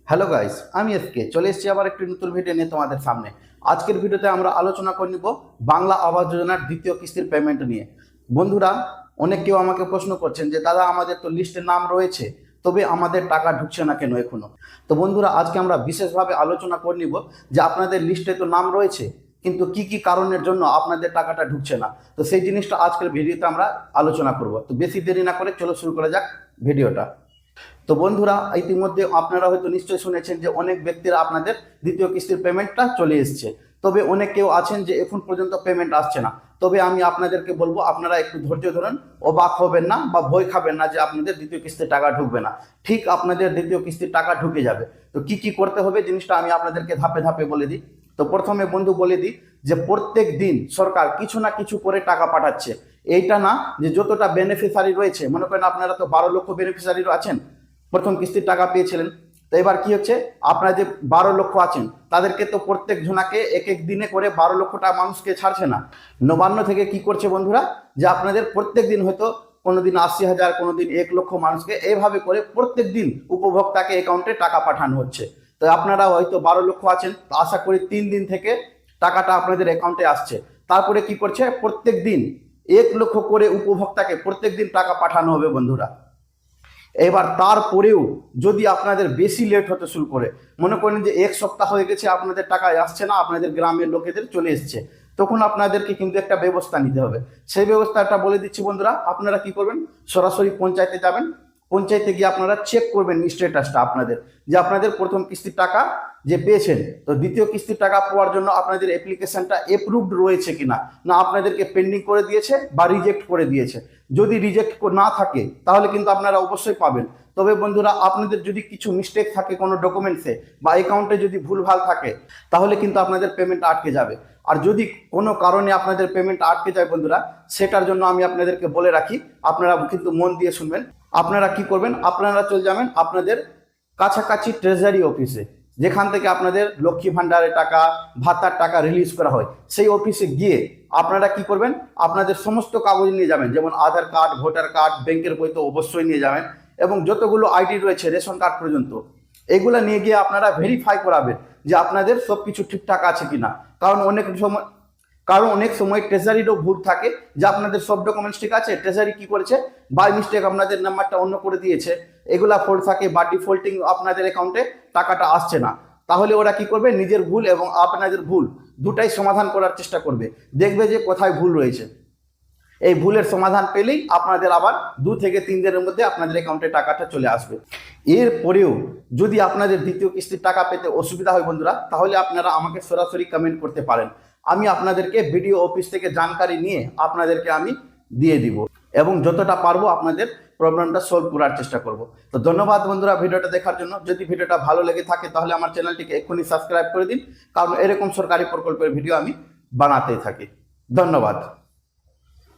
Hello guys, আমি SK চলে এসেছি আবার একটি নতুন ভিডিও নিয়ে তোমাদের সামনে। আজকের ভিডিওতে আমরা আলোচনা করে নিব বাংলা আবাস যোজনার দ্বিতীয় কিস্তির পেমেন্ট নিয়ে। বন্ধুরা, অনেক কেউ আমাকে প্রশ্ন করছেন যে দাদা আমাদের তো লিস্টে নাম রয়েছে, তবে আমাদের টাকা ঢুকছে না কেন এখনো। তো বন্ধুরা, আজকে আমরা বিশেষভাবে আলোচনা করে নিব যে আপনাদের লিস্টে তো নাম রয়েছে, কিন্তু কি কি কারণের জন্য আপনাদের টাকাটা ঢুকছে না। তো সেই জিনিসটা আজকের ভিডিওতে আমরা আলোচনা করব। তো বেশি দেরি না করে চলো শুরু করা যাক ভিডিওটা। তো বন্ধুরা, ইতিমধ্যে আপনারা হয়তো নিশ্চয়ই শুনেছেন যে অনেক ব্যক্তিরা আপনাদের দ্বিতীয় কিস্তির পেমেন্টটা চলে এসছে, তবে অনেক কেউ আছেন যে এখন পর্যন্ত পেমেন্ট আসছে না। তবে আমি আপনাদেরকে বলবো আপনারা একটু ধৈর্য ধরুন, অবাক হবেন না বা ভয় খাবেন না যে আপনাদের দ্বিতীয় কিস্তির টাকা ঢুকবে না। ঠিক আপনাদের দ্বিতীয় কিস্তির টাকা ঢুকে যাবে। তো কি কি করতে হবে জিনিসটা আমি আপনাদেরকে ধাপে ধাপে বলে দিই। তো প্রথমে বন্ধু বলে দিই যে প্রত্যেক দিন সরকার কিছু না কিছু করে টাকা পাঠাচ্ছে। এইটা না যে যতটা বেনিফিশিয়ারি রয়েছে, মনে করেন আপনারা তো 12 লক্ষ বেনিফিশিয়ারি আছেন, প্রথম কিস্তির টাকা পেয়েছিলেন। তো এবার কি হচ্ছে, আপনারা যে 12 লক্ষ আছেন তাদেরকে তো প্রত্যেক জনাকে এক এক দিনে করে 12 লক্ষ টাকা মানুষকে ছাড়ছে না। নবান্ন থেকে কি করছে বন্ধুরা, যে আপনাদের প্রত্যেক দিন হয়তো কোনোদিন 80,000, কোনোদিন 1 লক্ষ মানুষকে এইভাবে করে প্রত্যেক দিন উপভোক্তাকে অ্যাকাউন্টে টাকা পাঠানো হচ্ছে। তো আপনারা হয়তো 12 লক্ষ আছেন, আশা করি 3 দিন থেকে টাকাটা আপনাদের অ্যাকাউন্টে আসছে। তারপরে কি করছে, প্রত্যেক দিন 1 লক্ষ করে উপভোক্তাকে প্রত্যেক দিন টাকা পাঠানো হবে বন্ধুরা। এবার তারপরেও যদি আপনাদের বেশি লেট হতে শুরু করে, মনে করেন যে 1 সপ্তাহ হয়ে গেছে আপনাদের টাকা আসছে না, আপনাদের গ্রামের লোকেদের চলে এসছে, তখন আপনাদেরকে কিন্তু একটা ব্যবস্থা নিতে হবে। সেই ব্যবস্থাটা বলে দিচ্ছি বন্ধুরা। আপনারা কি করবেন, সরাসরি পঞ্চায়েতে যাবেন। পঞ্চায়েতে গিয়ে আপনারা চেক করবেন স্ট্যাটাসটা আপনাদের, যে আপনাদের প্রথম কিস্তির টাকা যে পেয়েছেন, তো দ্বিতীয় কিস্তির টাকা পাওয়ার জন্য আপনাদের অ্যাপ্লিকেশনটা অ্যাপ্রুভড রয়েছে কিনা, না আপনাদেরকে পেন্ডিং করে দিয়েছে বা রিজেক্ট করে দিয়েছে। যদি রিজেক্ট না থাকে তাহলে কিন্তু আপনারা অবশ্যই পাবেন। তবে বন্ধুরা, আপনাদের যদি কিছু মিস্টেক থাকে কোনো ডকুমেন্টসে বা অ্যাকাউন্টে যদি ভুলভাল থাকে, তাহলে কিন্তু আপনাদের পেমেন্ট আটকে যাবে। আর যদি কোনো কারণে আপনাদের পেমেন্ট আটকে যায় বন্ধুরা, সেটার জন্য আমি আপনাদেরকে বলে রাখি, আপনারা কিন্তু মন দিয়ে শুনবেন। আপনারা কি করবেন, আপনারা চলে যাবেন আপনাদের কাছাকাছি ট্রেজারি অফিসে, যেখান থেকে আপনাদের লক্ষ্মী ভাণ্ডারের টাকা, ভাতার টাকা রিলিজ করা হয়, সেই অফিসে গিয়ে আপনারা কি করবেন, আপনাদের সমস্ত কাগজ নিয়ে যাবেন, যেমন আধার কার্ড, ভোটার কার্ড, ব্যাংকের বই তো অবশ্যই নিয়ে যাবেন, এবং যতগুলো আইডি রয়েছে রেশন কার্ড পর্যন্ত, এগুলো নিয়ে গিয়ে আপনারা ভেরিফাই করাবেন যে আপনাদের সব কিছু ঠিকঠাক আছে কিনা। কারণ অনেক সময় ট্রেজারিরও ভুল থাকে, যে আপনাদের সব ডকুমেন্টস ঠিক আছে, ট্রেজারি কি করেছে, বাই মিস্টেক আপনাদের নাম্বারটা অন্য করে দিয়েছে, এগুলা ফল্ট থাকে বা ডিফল্টিং আপনাদের অ্যাকাউন্টে টাকাটা আসছে না। তাহলে ওরা কি করবে, নিজের ভুল এবং আপনাদের ভুল দুটাই সমাধান করার চেষ্টা করবে, দেখবে যে কোথায় ভুল রয়েছে। এই ভুলের সমাধান পেলেই আপনাদের আবার 2 থেকে 3 দিনের মধ্যে আপনাদের অ্যাকাউন্টে টাকাটা চলে আসবে। এরপরেও যদি আপনাদের দ্বিতীয় কিস্তির টাকা পেতে অসুবিধা হয় বন্ধুরা, তাহলে আপনারা আমাকে সরাসরি কমেন্ট করতে পারেন। আমি আপনাদেরকে ভিডিও অফিস থেকে জানকারি নিয়ে আপনাদেরকে আমি দিয়ে দিব, এবং যতটা পারবো আপনাদের প্রবলেমটা সলভ করার চেষ্টা করব। তো ধন্যবাদ বন্ধুরা ভিডিওটা দেখার জন্য। যদি ভিডিওটা ভালো লেগে থাকে তাহলে আমার চ্যানেলটিকে এক্ষুনি সাবস্ক্রাইব করে দিন, কারণ এরকম সরকারি প্রকল্পের ভিডিও আমি বানাতেই থাকি। ধন্যবাদ।